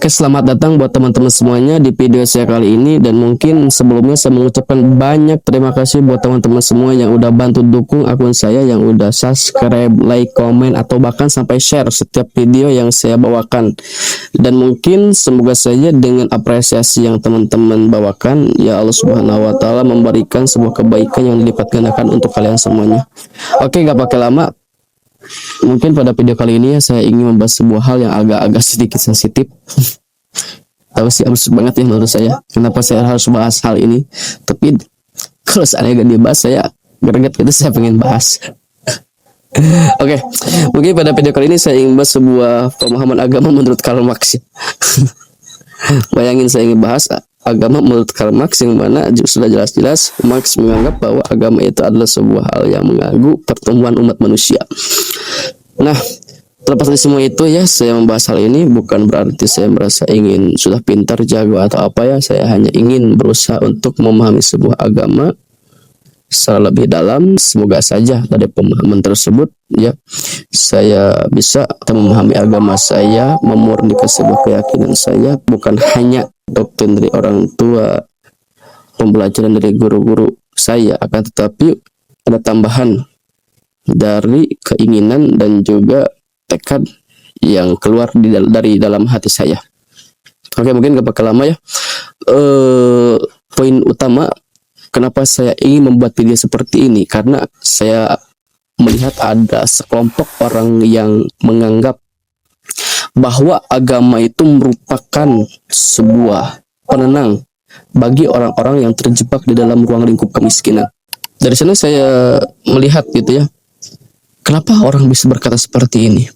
Oke, selamat datang buat teman-teman semuanya di video saya kali ini. Dan mungkin sebelumnya saya mengucapkan banyak terima kasih buat teman-teman semua yang udah bantu dukung akun saya, yang udah subscribe, like, komen, atau bahkan sampai share setiap video yang saya bawakan. Dan mungkin semoga saja dengan apresiasi yang teman-teman bawakan, ya Allah Subhanahu wa Ta'ala memberikan sebuah kebaikan yang dilipat gandakan untuk kalian semuanya. Oke, gak pakai lama. Mungkin pada video kali ini saya ingin membahas sebuah hal yang agak-agak sedikit sensitif. Tapi sih harus banget ya menurut saya. Kenapa saya harus bahas hal ini? Tapi kalau seandainya gak dibahas, saya greget gitu, saya pengen bahas. Oke, mungkin pada video kali ini saya ingin bahas sebuah pemahaman agama menurut Karl Marx. Bayangin saya ingin bahas agama menurut Karl Marx, yang mana sudah jelas-jelas Marx menganggap bahwa agama itu adalah sebuah hal yang mengganggu pertumbuhan umat manusia. Nah, terlepas dari semua itu ya, saya membahas hal ini bukan berarti saya merasa ingin sudah pintar, jago atau apa ya. Saya hanya ingin berusaha untuk memahami sebuah agama secara lebih dalam. Semoga saja dari pemahaman tersebut ya, saya bisa memahami agama saya, memurnikan sebuah keyakinan saya, bukan hanya doktrin dari orang tua, pembelajaran dari guru-guru saya, akan tetapi ada tambahan dari keinginan dan juga tekad yang keluar dari dalam hati saya. Oke, mungkin gak bakal lama ya. Poin utama kenapa saya ingin membuat video seperti ini, karena saya melihat ada sekelompok orang yang menganggap bahwa agama itu merupakan sebuah penenang bagi orang-orang yang terjebak di dalam ruang lingkup kemiskinan. Dari sana saya melihat gitu ya, kenapa orang bisa berkata seperti ini.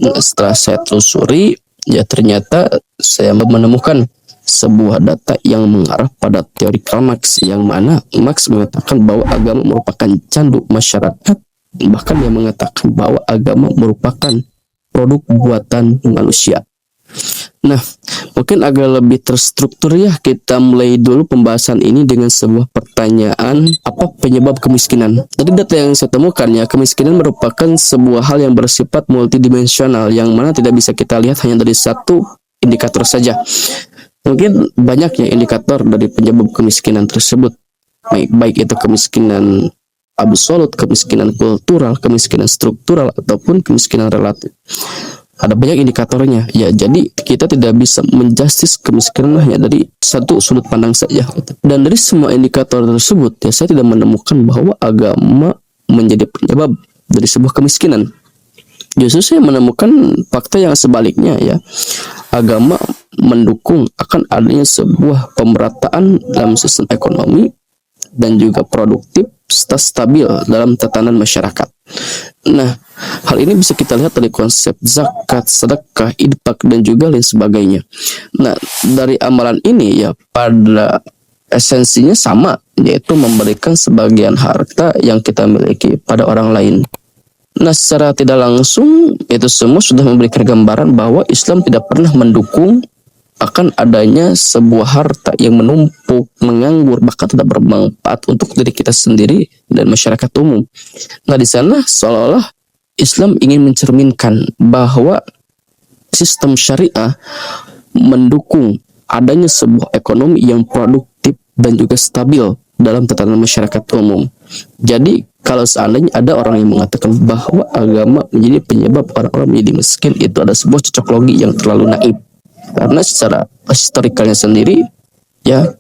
Nah, setelah saya telusuri, ya ternyata saya menemukan sebuah data yang mengarah pada teori Karl Marx, yang mana Marx mengatakan bahwa agama merupakan candu masyarakat. Bahkan dia mengatakan bahwa agama merupakan produk buatan manusia. Nah, mungkin agak lebih terstruktur ya, kita mulai dulu pembahasan ini dengan sebuah pertanyaan, apa penyebab kemiskinan? Dari data yang saya temukan ya, kemiskinan merupakan sebuah hal yang bersifat multidimensional, yang mana tidak bisa kita lihat hanya dari satu indikator saja. Mungkin banyak ya indikator dari penyebab kemiskinan tersebut, baik itu kemiskinan absolut, kemiskinan kultural, kemiskinan struktural, ataupun kemiskinan relatif. Ada banyak indikatornya ya, jadi kita tidak bisa menjustis kemiskinan hanya dari satu sudut pandang saja. Dan dari semua indikator tersebut ya, saya tidak menemukan bahwa agama menjadi penyebab dari sebuah kemiskinan. Justru saya menemukan fakta yang sebaliknya ya, agama mendukung akan adanya sebuah pemerataan dalam sistem ekonomi dan juga produktif serta stabil dalam tatanan masyarakat. Nah, hal ini bisa kita lihat dari konsep zakat, sedekah, infak, dan juga lain sebagainya. Nah, dari amalan ini ya, pada esensinya sama, yaitu memberikan sebagian harta yang kita miliki pada orang lain. Nah, secara tidak langsung itu semua sudah memberikan gambaran bahwa Islam tidak pernah mendukung akan adanya sebuah harta yang menumpuk, menganggur, bahkan tidak bermanfaat untuk diri kita sendiri dan masyarakat umum. Nah, di sana seolah-olah Islam ingin mencerminkan bahwa sistem syariah mendukung adanya sebuah ekonomi yang produktif dan juga stabil dalam tatanan masyarakat umum. Jadi kalau seandainya ada orang yang mengatakan bahwa agama menjadi penyebab orang-orang menjadi miskin, itu ada sebuah cocok logi yang terlalu naif. Karena secara historikalnya sendiri ya,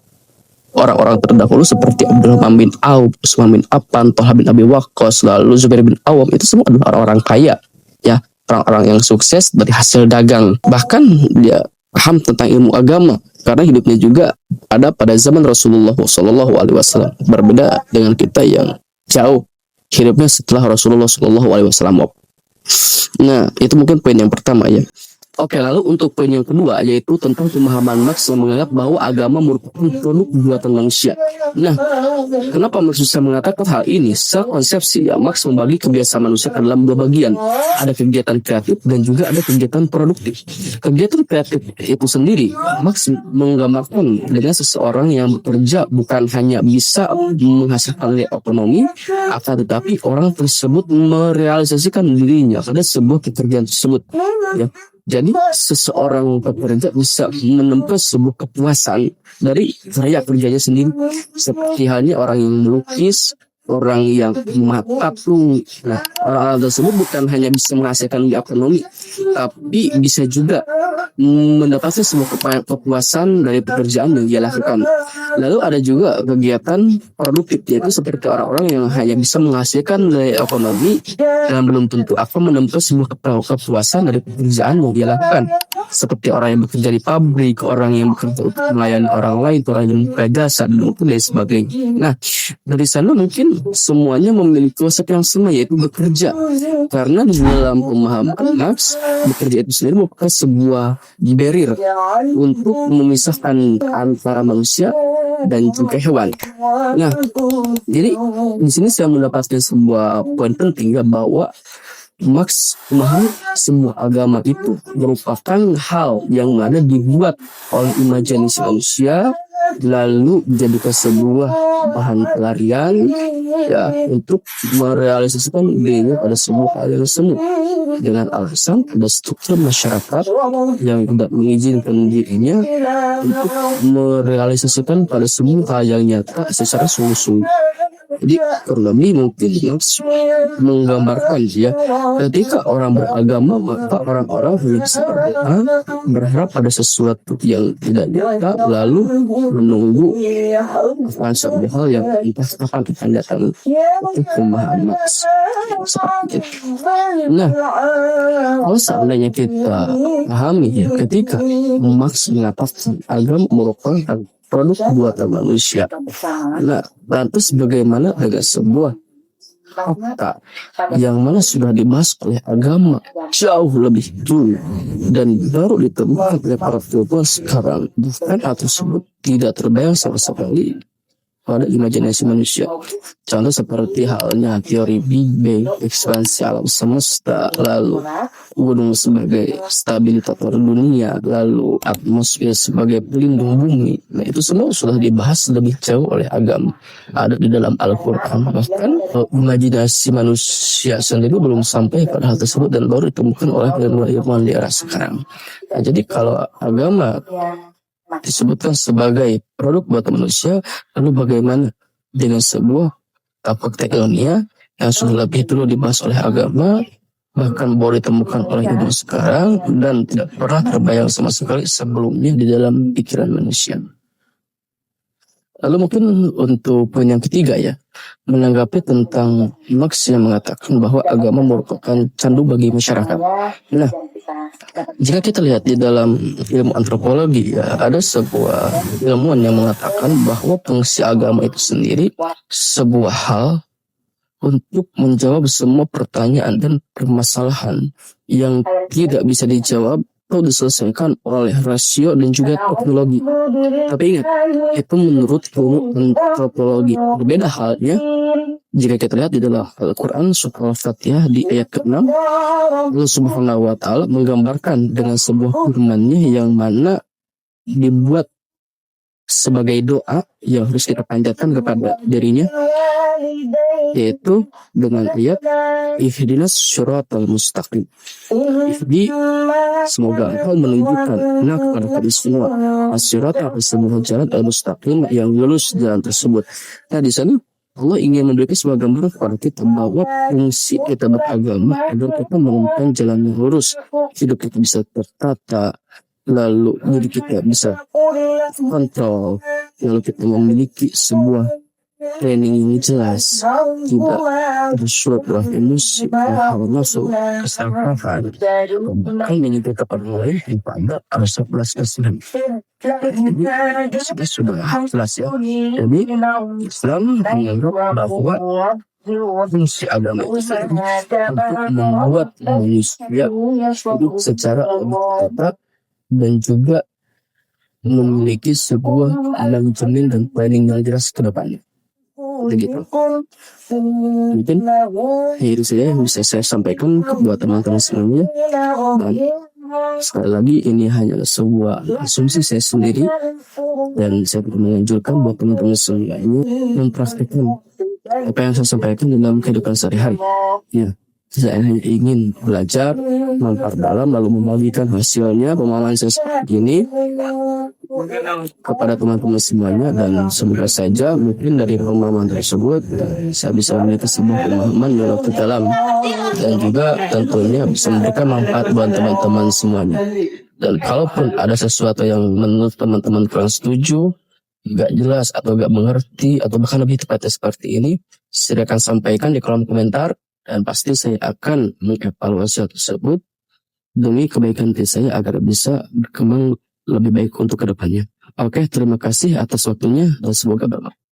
orang-orang terdahulu seperti Abdurrahman bin Auf, Utsman bin Affan, Thalhah bin Abi Waqqas, lalu Zubair bin Awam, itu semua adalah orang-orang kaya ya, orang-orang yang sukses dari hasil dagang. Bahkan dia paham tentang ilmu agama karena hidupnya juga ada pada zaman Rasulullah SAW. Berbeda dengan kita yang jauh hidupnya setelah Rasulullah SAW. Nah, itu mungkin poin yang pertama ya. Oke, lalu untuk poin yang kedua, yaitu tentang pemahaman Marx yang menganggap bahwa agama merupakan produk buatan manusia. Nah, kenapa Marx bisa mengatakan hal ini? Secara konsepsi ya, Marx membagi kebiasaan manusia ke dalam dua bagian. Ada kegiatan kreatif dan juga ada kegiatan produktif. Kegiatan kreatif itu sendiri, Marx menggambarkan dengan seseorang yang bekerja bukan hanya bisa menghasilkan nilai ekonomi, akan tetapi orang tersebut merealisasikan dirinya pada sebuah pekerjaan tersebut. Ya. Jadi seseorang pekerja bisa menemukan sebuah kepuasan dari karya kerjanya sendiri. Seperti halnya orang yang melukis, orang yang membuat patung. Nah, orang tersebut bukan hanya bisa menghasilkan ekonomi, tapi bisa juga mendapatkan sebuah kepuasan dari pekerjaan yang dia lakukan. Lalu ada juga kegiatan produktif, yaitu seperti orang-orang yang hanya bisa menghasilkan dari ekonomi dan belum tentu akan menemukan sebuah kepuasan dari pekerjaan yang dia lakukan. Seperti orang yang bekerja di pabrik, orang yang bekerja untuk melayani orang lain, orang yang membuka jasa, dan lain sebagainya. Nah, dari sana mungkin semuanya memiliki konsep yang sama, yaitu bekerja. Karena di dalam pemahaman Marx, bekerja itu sendiri merupakan sebuah barrier untuk memisahkan antara manusia dan juga hewan. Nah, jadi di sini saya mendapatkan sebuah poin penting ya, bahwa Marx memahami semua agama itu merupakan hal yang mana dibuat oleh imajinasi manusia, lalu dijadikan sebuah bahan pelarian ya untuk merealisasikan idenya pada sebuah hal yang semu, dengan alasan ada struktur masyarakat yang tidak mengizinkan dirinya untuk merealisasikan pada sebuah hal yang nyata secara sungguh-sungguh. Jadi terlebih mungkin Marx menggambarkan ya, ketika orang beragama maka orang-orang bisa berharap pada sesuatu yang tidak nyata, lalu menunggu akan suatu hal yang entah kapan akan datang. Itu pemahaman Marx seperti itu. Nah, kalau seandainya kita pahami ya, ketika Marx mengatakan agama merupakan produk buatan manusia. Nah, lantas bagaimana dengan sebuah fakta yang mana sudah dibahas oleh agama jauh lebih dulu dan baru ditemukan oleh para filsuf sekarang, bukan hal tersebut tidak terbayang sama sekali pada imajinasi manusia. Contoh seperti halnya teori Big Bang, ekspansi alam semesta, lalu gunung sebagai stabilisator dunia, lalu atmosfer sebagai pelindung bumi. Nah, itu semua sudah dibahas lebih jauh oleh agama, ada di dalam Al-Quran. Bahkan imajinasi manusia sendiri belum sampai pada hal tersebut dan baru ditemukan oleh ilmuwan di era sekarang. Nah, jadi kalau agama disebutkan sebagai produk buatan manusia, lalu bagaimana dengan sebuah fakta ilmiah yang sudah lebih dulu dibahas oleh agama, bahkan baru ditemukan oleh ilmu sekarang dan tidak pernah terbayang sama sekali sebelumnya di dalam pikiran manusia. Lalu mungkin untuk poin yang ketiga ya, menanggapi tentang Marx yang mengatakan bahwa agama merupakan candu bagi masyarakat. Nah, jika kita lihat di dalam ilmu antropologi ya, ada sebuah ilmuwan yang mengatakan bahwa fungsi agama itu sendiri sebuah hal untuk menjawab semua pertanyaan dan permasalahan yang tidak bisa dijawab atau diselesaikan oleh rasio dan juga teknologi. Tapi ingat, itu menurut ilmu antropologi. Berbeda halnya jika kita lihat di dalam Al-Quran surah Al-Fatihah di ayat ke-6, Allah Subhanahu wa Ta'ala menggambarkan dengan sebuah firman-Nya yang mana dibuat sebagai doa yang harus kita panjatkan kepada dirinya, yaitu dengan ayat ihdinas syiratal mustaqim. Ihdi, semoga engkau menunjukkan kepada kami semua as-syiratal, sebuah jalan al-mustaqim yang lurus jalan tersebut. Nah, di sana Allah ingin memberikan sebuah gambaran kepada kita bahwa fungsi kita beragama agar kita menemukan jalan yang lurus, hidup kita bisa tertata, lalu diri kita bisa kontrol, lalu kita memiliki sebuah training yang jelas, tidak tersulut oleh emosi, hal masuk keserakahan, bahkan menyebut kepada lain pada rasa belas kasihan. Jadi sudah jelas ya. Jadi Islam menganggap bahwa fungsi agama itu untuk membuat manusia hidup secara tertata dan juga memiliki sebuah manajemen dan planning yang jelas ke depannya. Begitu. Mungkin itu saja yang bisa saya sampaikan buat teman-teman semuanya. Dan sekali lagi ini hanya sebuah asumsi saya sendiri dan saya menganjurkan buat teman-teman semuanya mempraktikkan apa yang saya sampaikan dalam kehidupan sehari-hari. Ya. Saya hanya ingin belajar, memperdalam, lalu membagikan hasilnya pemahaman saya seperti ini kepada teman-teman semuanya, dan semoga saja mungkin dari pemahaman tersebut saya bisa memiliki sebuah pemahaman yang lebih dalam dan juga tentunya bisa memberikan manfaat buat teman-teman semuanya. Dan kalaupun ada sesuatu yang menurut teman-teman kurang setuju, gak jelas atau gak mengerti atau bahkan lebih tepatnya seperti ini, silakan sampaikan di kolom komentar dan pasti saya akan mengevaluasi hal tersebut demi kebaikan diri saya agar bisa berkembang lebih baik untuk kedepannya. Oke, terima kasih atas waktunya dan semoga bermanfaat.